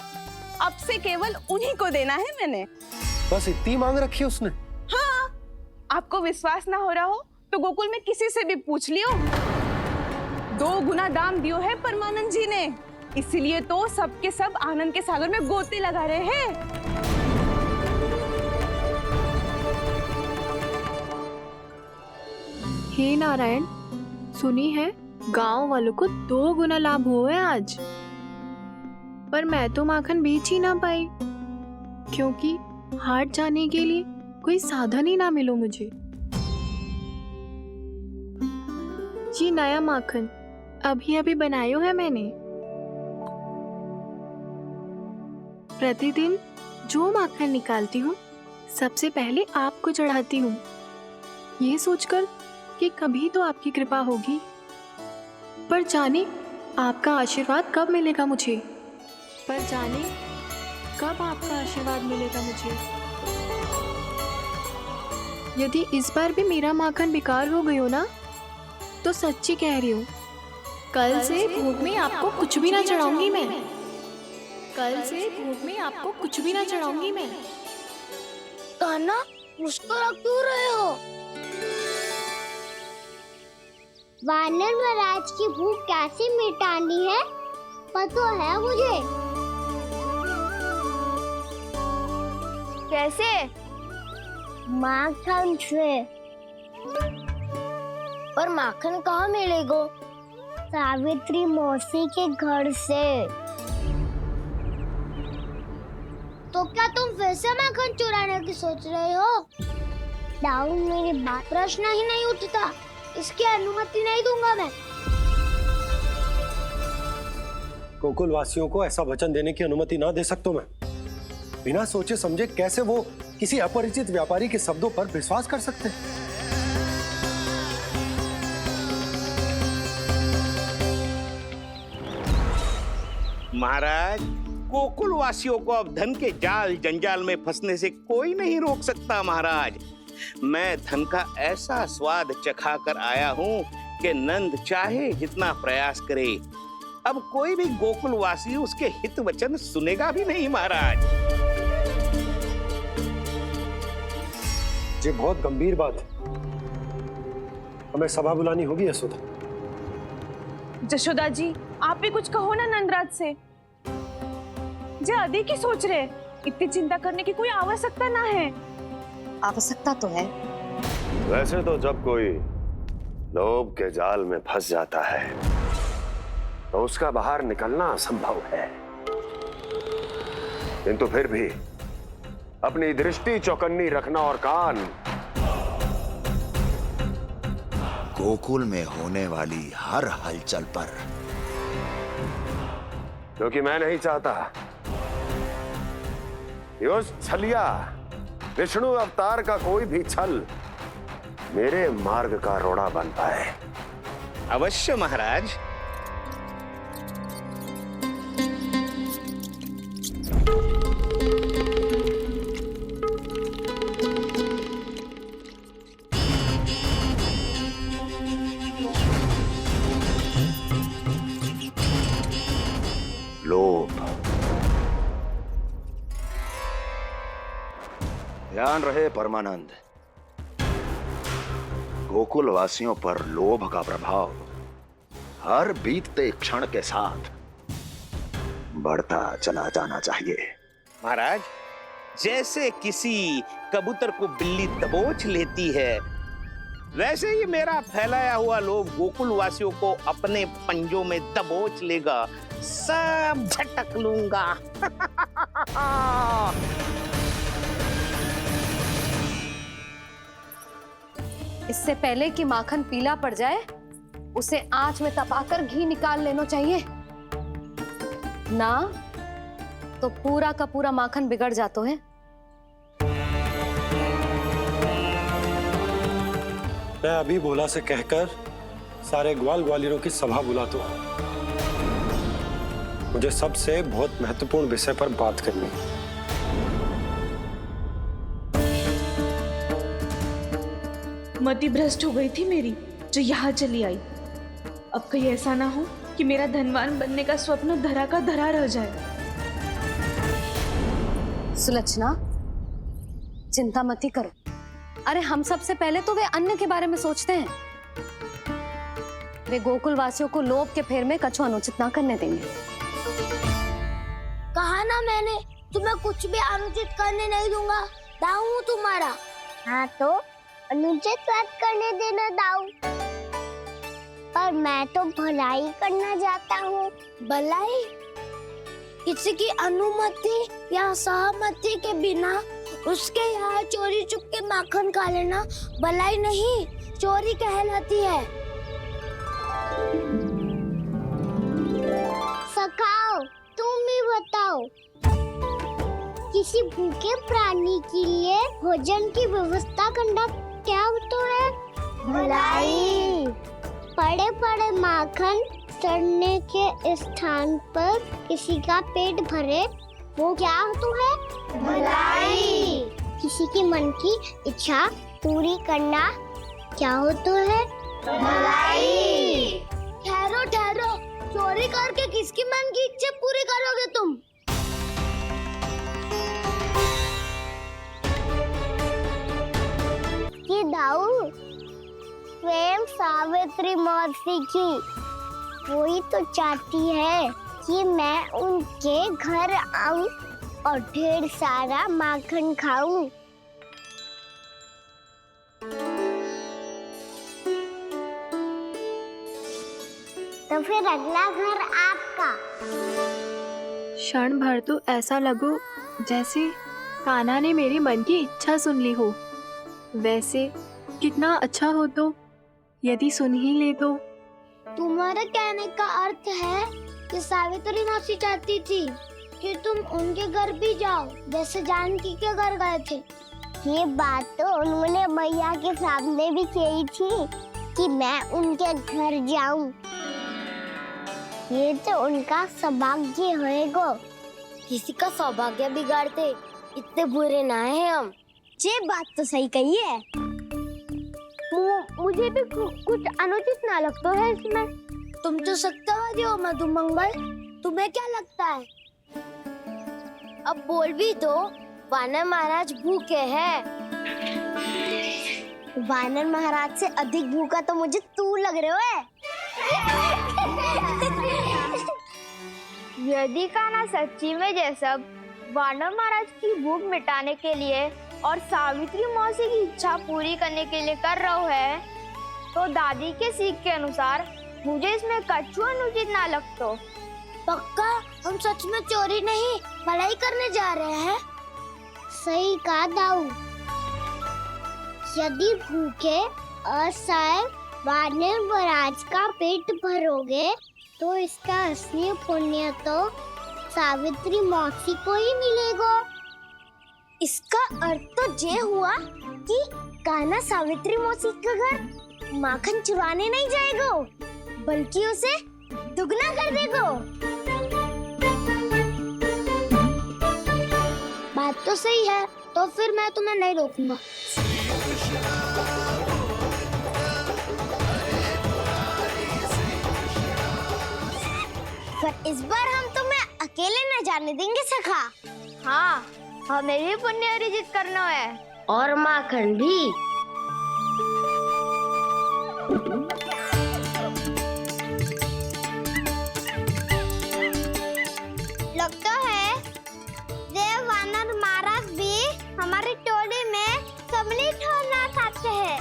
Speaker 9: अब से केवल उन्हीं को देना है मैंने।
Speaker 7: बस इतनी मांग रखी है उसने?
Speaker 9: हाँ, आपको विश्वास ना हो रहा हो तो गोकुल में किसी से भी पूछ लियो। 2 गुना दाम दियो है परमानंद जी ने, इसलिए तो सबके सब आनंद के सागर में गोते लगा रहे हैं।
Speaker 4: हे नारायण, सुनी है गांव वालों को 2 गुना लाभ हुआ है आज। पर मैं तो माखन बेच ही ना पाई, क्योंकि हाट जाने के लिए कोई साधन ही ना मिलो मुझे। ये नया माखन अभी अभी बनायो है मैंने। प्रतिदिन जो माखन निकालती हूँ सबसे पहले आपको चढ़ाती हूँ, ये सोचकर कि कभी तो आपकी कृपा होगी। पर जाने आपका आशीर्वाद कब मिलेगा मुझे, पर जाने कब आपका आशीर्वाद मिलेगा मुझे। यदि इस बार भी मेरा माखन बेकार हो गई हो ना, तो सच्ची कह रही हूँ, कल से भोग में आपको कुछ भी ना चढ़ाऊंगी मैं। कल से भोग में आपको कुछ भी ना चढ़ाऊंगी मैं।
Speaker 2: कान्हा, मुस्कुरा क्यों रहे हो? वानर महाराज की भूख कैसे मिटानी है पता है मुझे।
Speaker 14: कैसे?
Speaker 2: माखन से।
Speaker 14: पर माखन कहाँ मिलेगा?
Speaker 2: सावित्री मौसी के घर से। तो क्या तुम फिर से माखन चुराने की सोच रहे हो? डाउन मेरी बात प्रश्न ही नहीं उठता, इसकी अनुमति नहीं दूंगा मैं।
Speaker 7: गोकुल वासियों को ऐसा वचन देने की अनुमति ना दे सकता मैं। बिना सोचे समझे कैसे वो किसी अपरिचित व्यापारी के शब्दों पर विश्वास कर सकते हैं?
Speaker 13: महाराज, गोकुल वासियों को अब धन के जाल जंजाल में फंसने से कोई नहीं रोक सकता। महाराज, मैं धन का ऐसा स्वाद चखा कर आया हूँ कि नंद चाहे जितना प्रयास करे, अब कोई भी गोकुल वासी उसके हित वचन सुनेगा भी नहीं। महाराज,
Speaker 7: ये बहुत गंभीर बात है, हमें सभा बुलानी होगी यशोदा।
Speaker 9: जशोदा जी, आप भी कुछ कहो ना नंदराज से। जे अधिक ही सोच रहे, इतनी चिंता करने की कोई आवश्यकता ना है।
Speaker 3: आवश्यकता तो है।
Speaker 1: वैसे तो जब कोई लोभ के जाल में फंस जाता है तो उसका बाहर निकलना असंभव है, किंतु फिर भी अपनी दृष्टि चौकन्नी रखना और कान गोकुल में होने वाली हर हलचल पर,
Speaker 12: क्योंकि मैं नहीं चाहता कि उस छलिया विष्णु अवतार का कोई भी छल मेरे मार्ग का रोड़ा बन पाए।
Speaker 13: अवश्य महाराज।
Speaker 1: लोभ। ध्यान रहे परमानंद, गोकुल वासियों पर लोभ का प्रभाव हर बीतते क्षण के साथ बढ़ता चला जाना चाहिए।
Speaker 13: महाराज, जैसे किसी कबूतर को बिल्ली दबोच लेती है, वैसे ही मेरा फैलाया हुआ लोभ गोकुल वासियों को अपने पंजों में दबोच लेगा। सब झटक लूंगा।
Speaker 3: इससे पहले कि माखन पीला पड़ जाए, उसे आंच में तपाकर घी निकाल लेना चाहिए ना, तो पूरा का पूरा माखन बिगड़ जाता है।
Speaker 7: मैं अभी भोला से कहकर सारे ग्वाल ग्वालियरों की सभा बुलाता हूँ। मुझे सबसे बहुत महत्वपूर्ण विषय पर बात करनी है।
Speaker 9: मति भ्रष्ट हो गई थी मेरी, जो यहाँ चली आई। अब कहीं ऐसा ना हो कि मेरा धनवान बनने का स्वप्न धरा का धरा रह जाए।
Speaker 3: सुलक्षणा, चिंता मत ही करो। अरे हम सबसे पहले तो वे अन्न के बारे में सोचते हैं। वे गोकुल वासियों को लोभ के फेर में कछु अनुचित ना करने देंगे।
Speaker 14: कहा ना मैंने, तुम्हें कुछ भी अनुचित करने नहीं दूंगा। दाऊ हूँ तुम्हारा।
Speaker 2: हाँ तो अनुचित बात करने देना दाऊ, पर मैं तो भलाई करना चाहता हूँ।
Speaker 14: भलाई? किसी की अनुमति या सहमति के बिना उसके यहाँ चोरी चुप के माखन खा लेना भलाई नहीं, चोरी कहलाती है।
Speaker 2: सखाओ, तुम ही बताओ, किसी भूखे प्राणी के लिए भोजन की व्यवस्था करना क्या तो है? भलाई। पड़े पड़े माखन सड़ने के स्थान पर किसी का पेट भरे, वो क्या तो है? भलाई। किसी की मन की इच्छा पूरी करना क्या हो तो है? भलाई।
Speaker 14: ठहरो ठहरो, चोरी करके किसकी मन की इच्छा पूरी करोगे तुम?
Speaker 2: कि दाऊ स्वयं सावित्री मौसी की, वही तो चाहती है कि मैं उनके घर आऊं और ढेर सारा माखन खाऊं। तो फिर अगला घर आपका।
Speaker 4: क्षण भर तो ऐसा लगो जैसे कान्हा ने मेरे मन की इच्छा सुन ली हो। वैसे कितना अच्छा हो तो यदि सुन ही ले तो।
Speaker 14: तुम्हारे कहने का अर्थ है कि सावित्री मौसी चाहती थी कि तुम उनके घर भी जाओ, जैसे जानकी के घर गए थे।
Speaker 2: ये बात तो उन्होंने मैया के सामने भी कही थी कि मैं उनके घर जाऊं। ये तो उनका सौभाग्य होएगा।
Speaker 14: किसी का सौभाग्य बिगाड़ते इतने बुरे ना हैं हम।
Speaker 2: ये बात तो सही कही है। मुझे भी कुछ अनुचित ना लगता है इसमें।
Speaker 14: तुम तो सत्यवादी हो मधुमंगल, तुम्हें क्या लगता है? अब बोल भी दो, वानर महाराज भूखे हैं।
Speaker 2: वानर महाराज से अधिक भूखा तो मुझे तू लग रहे हो।
Speaker 15: यदि कान्हा सच्ची में जैसा वानर महाराज की भूख मिटाने के लिए और सावित्री मौसी की इच्छा पूरी करने के लिए कर रहा है, तो दादी के सीख के अनुसार मुझे इसमें कछु अनुचित ना लगता।
Speaker 14: पक्का हम सच में चोरी नहीं भलाई करने जा रहे हैं।
Speaker 2: सही कहा दाऊ। यदि भूखे, असहाय वानर महाराज का पेट भरोगे तो इसका असली पुण्य तो सावित्री मौसी को ही मिलेगा। इसका अर्थ तो ये हुआ कि कान्हा सावित्री मौसी का घर माखन चुराने नहीं जाएगा, बल्कि उसे दुगना कर देगा। बात तो सही है, तो फिर मैं तुम्हें नहीं रोकूंगा। पर इस बार हम तुम्हें अकेले न जाने देंगे सखा।
Speaker 15: हाँ, हमें भी पुण्य अर्जित करना है
Speaker 14: और माखन भी।
Speaker 2: लगता है देव वानर महाराज भी हमारी टोली में सम्मिलित होना चाहते हैं।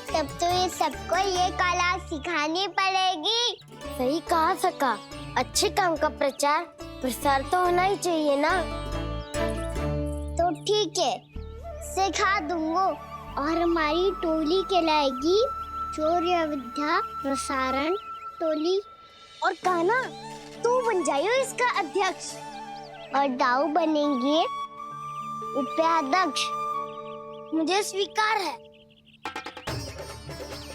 Speaker 2: तब तो ये सबको ये कला सिखानी पड़ेगी।
Speaker 14: सही कहा सका, अच्छे काम का प्रचार प्रसार तो होना ही चाहिए ना।
Speaker 2: तो ठीक है, सिखा दूंगा और हमारी टोली कहलाएगी शौर्य विद्या प्रसारण टोली।
Speaker 14: और कान्हा तू बन जाइयो इसका अध्यक्ष
Speaker 2: और दाऊ बनेंगे उपाध्यक्ष।
Speaker 14: मुझे स्वीकार है।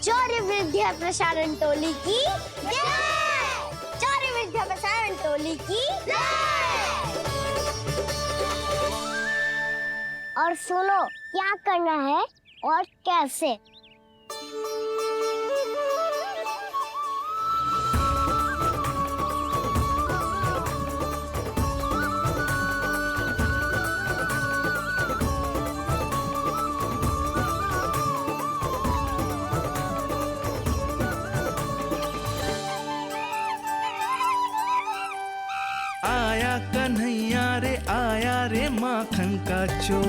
Speaker 2: शौर्य विद्या प्रसारण टोली की जय! शौर्य विद्या प्रसारण टोली की जय! और सुनो क्या करना है और कैसे।
Speaker 16: आया कन्हैया रे आया रे माखन का चोर,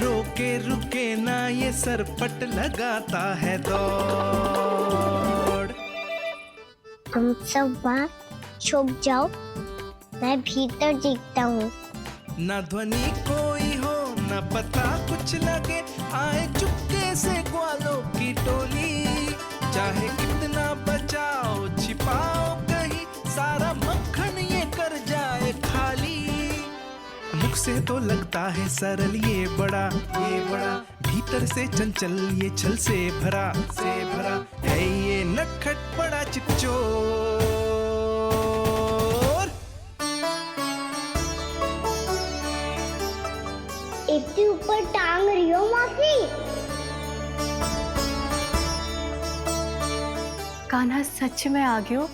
Speaker 16: रोके रुके ना ये सरपट लगाता है दौड़।
Speaker 2: तुम सब वहाँ छुप जाओ, मैं भीतर देखता हूँ।
Speaker 16: ना ध्वनि कोई हो ना पता कुछ लगे, आए चुपके से ग्वालों की टोली। चाहे कितना बचाओ छिपाओ कहीं, सारा मक्खन ये कर जाए खाली। मुख से तो लगता है सरल ये बड़ा भीतर से चंचल ये छल से भरा है ये नटखट बड़ा चिच्चोर।
Speaker 2: इतनी ऊपर टांग रही हो मौसी।
Speaker 5: कान्हा सच में आ गयो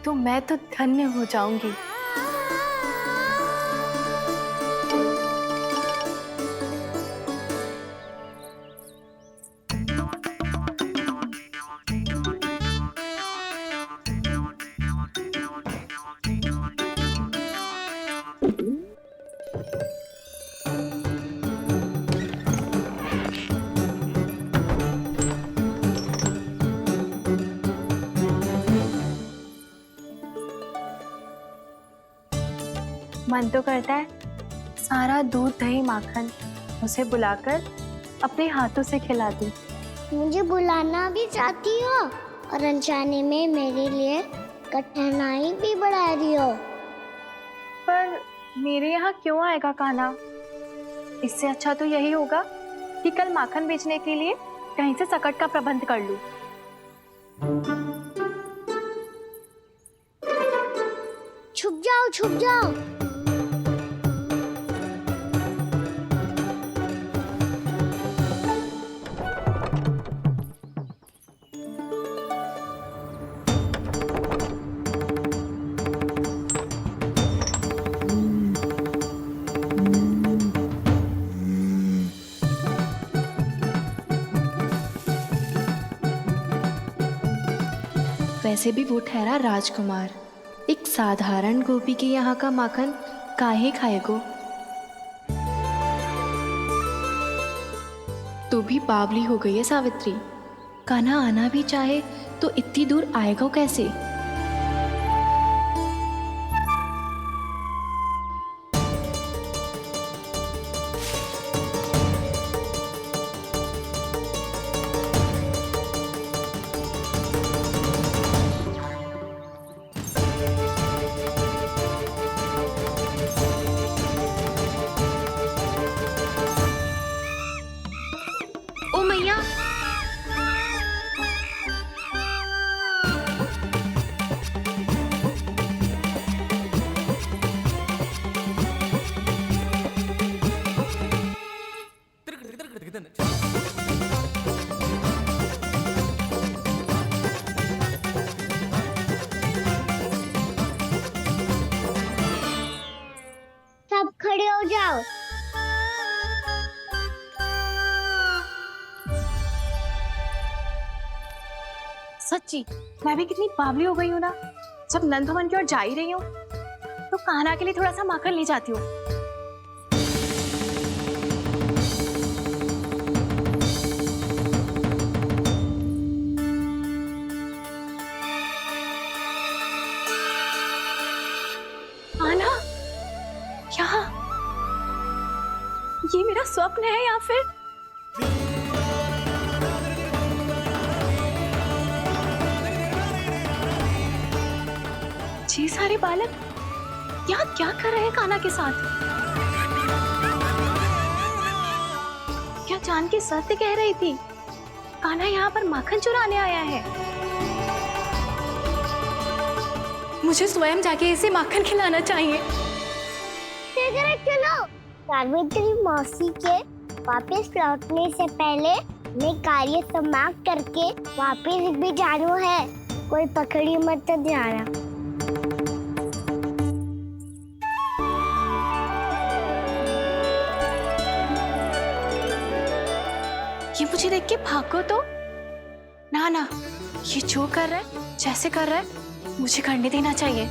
Speaker 5: तो मैं तो धन्य हो जाऊंगी। मन तो करता है सारा दूध दही माखन उसे बुलाकर अपने हाथों से खिला दूं।
Speaker 2: मुझे बुलाना भी चाहती हो और अनजाने में मेरे लिए कठिनाई भी बढ़ा रही हो।
Speaker 5: पर मेरे यहाँ क्यों आएगा कान्हा? इससे अच्छा तो यही होगा कि कल माखन बेचने के लिए कहीं से सकट का प्रबंध कर लूं।
Speaker 2: छुप जाओ छुप जाओ।
Speaker 4: वैसे भी वो ठहरा राजकुमार, एक साधारण गोपी के यहाँ का माखन काहे खाएगो। तो भी बावली हो गई है सावित्री। कान्हा आना भी चाहे तो इतनी दूर आएगा कैसे?
Speaker 5: सच्ची मैं भी कितनी बावली हो गई हूँ ना। जब नंद भवन की ओर जा ही रही हूँ तो कान्हा के लिए थोड़ा सा माखन ले जाती हूँ। कान्हा, यहाँ ये मेरा स्वप्न है या फिर ये सारे बालक यहाँ क्या कर रहे हैं कान्हा के साथ? क्या जानकी सत्य कह रही थी? कान्हा यहाँ पर माखन चुराने आया है। मुझे स्वयं जाके इसे माखन खिलाना चाहिए।
Speaker 2: चलो, सावित्री मौसी के वापस लौटने से पहले मैं कार्य समाप्त करके वापस भी जाना है। कोई पकड़ी मत जाना।
Speaker 5: ये मुझे देख के भागो तो ना, ये जो कर रहा है, जैसे कर रहा है, मुझे करने देना चाहिए।